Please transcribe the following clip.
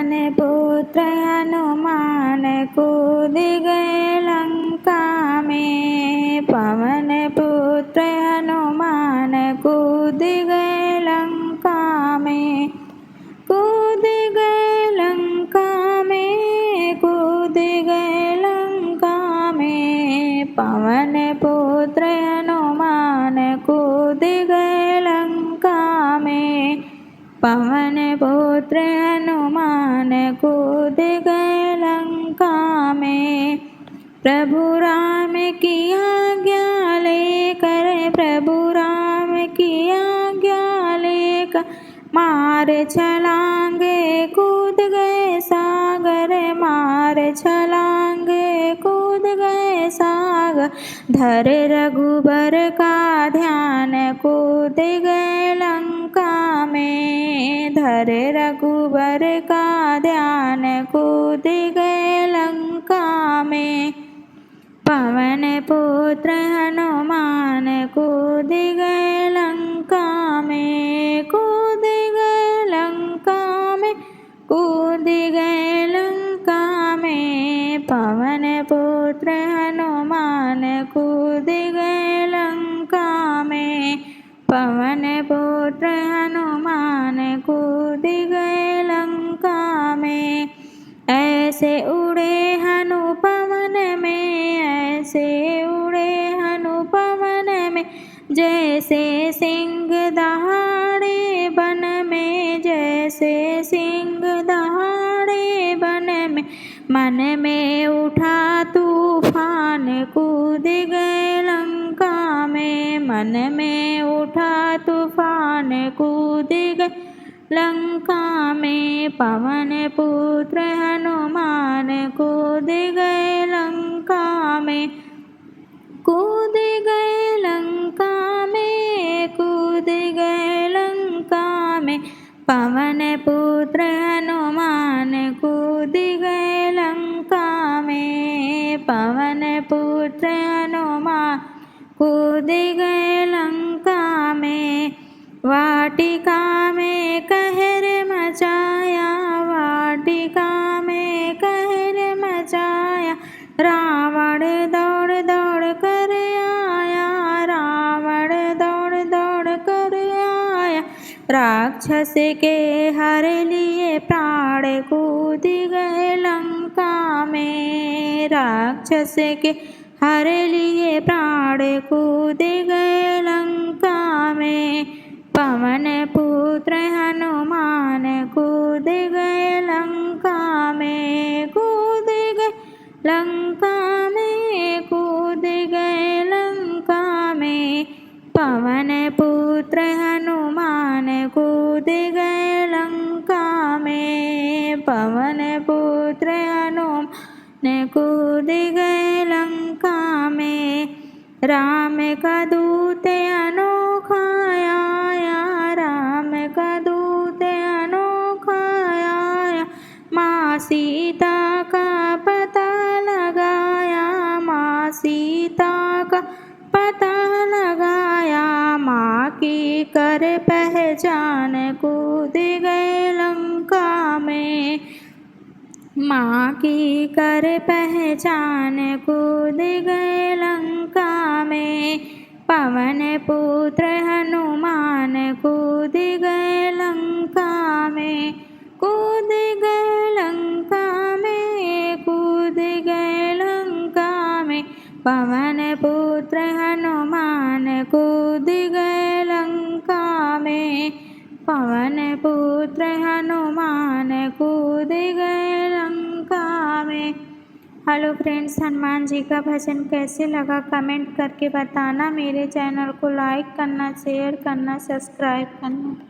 पवन पुत्र हनुमान कूद गए लंका में। पवन पुत्र हनुमान कूद गए लंका में। कूद गए लंका में, कूद गए लंका में। पवन पुत्र हनुमान कूद गए लंका में। पवन पुत्र हनुमान कूद गए लंका में। प्रभु राम की आज्ञा लेकर, प्रभु राम की आज्ञा लेकर मार छलांगे कूद गए सागर। मार छलांगे कूद गए सागर। धर रघुबर का ध्यान कूद गए लंका में। धर रघुबर का ध्यान कूद गए लंका में। पवन पुत्र हनुमान कूद गए लंका में। कूद गए लंका में, कूद गए लंका में। पवन पुत्र हनुमान कूद गए लंका में। पवन पुत्र हनुमान कूद गए लंका में। ऐसे उड़े हनु पवन में, ऐसे उड़े हनु पवन में। जैसे सिंह दहाड़े वन में, जैसे सिंह दहाड़े वन में। मन में उठा तूफान कूद गए लंका में। मन में उठा तूफान कूद गए लंका में। पवन पुत्र हनुमान कूद गए लंका में। कूद गए लंका में, कूद गए लंका में। पवन पुत्र हनुमान कूद गए लंका में। पवन पुत्र हनुमान कूद गए लंका में। वाटिका में कहर मचाया, वाटिका में कहर मचाया। रावण दौड़ दौड़ कर आया, रावण दौड़ दौड़ कर आया। राक्षस के हर लिए प्राण कूद गए लंका में। राक्षस के हर लिए प्राण कूद गए लंका में। पवन पुत्र हनुमान कूद गए लंका में। कूद गए लंका में, कूद गए लंका में। पवन पुत्र हनुमान कूद गए लंका में। पवन पुत्र हनुमान कूद गए लंका में। राम का दूत अनोखा आया, राम का दूत अनोखा आया। माँ सीता का पता लगाया, माँ सीता का पता लगाया। माँ की कर पहचान कूद गए लंका में। माँ की कर पहचान कूद गए लंका में। पवन पुत्र हनुमान कूद गए लंका में। कूद गए लंका में, कूद गए लंका में। पवन पुत्र हनुमान कूद गए लंका में। पवन पुत्र हनुमान कूद गए लंका में। हेलो फ्रेंड्स, हनुमान जी का भजन कैसे लगा कमेंट करके बताना। मेरे चैनल को लाइक करना, शेयर करना, सब्सक्राइब करना।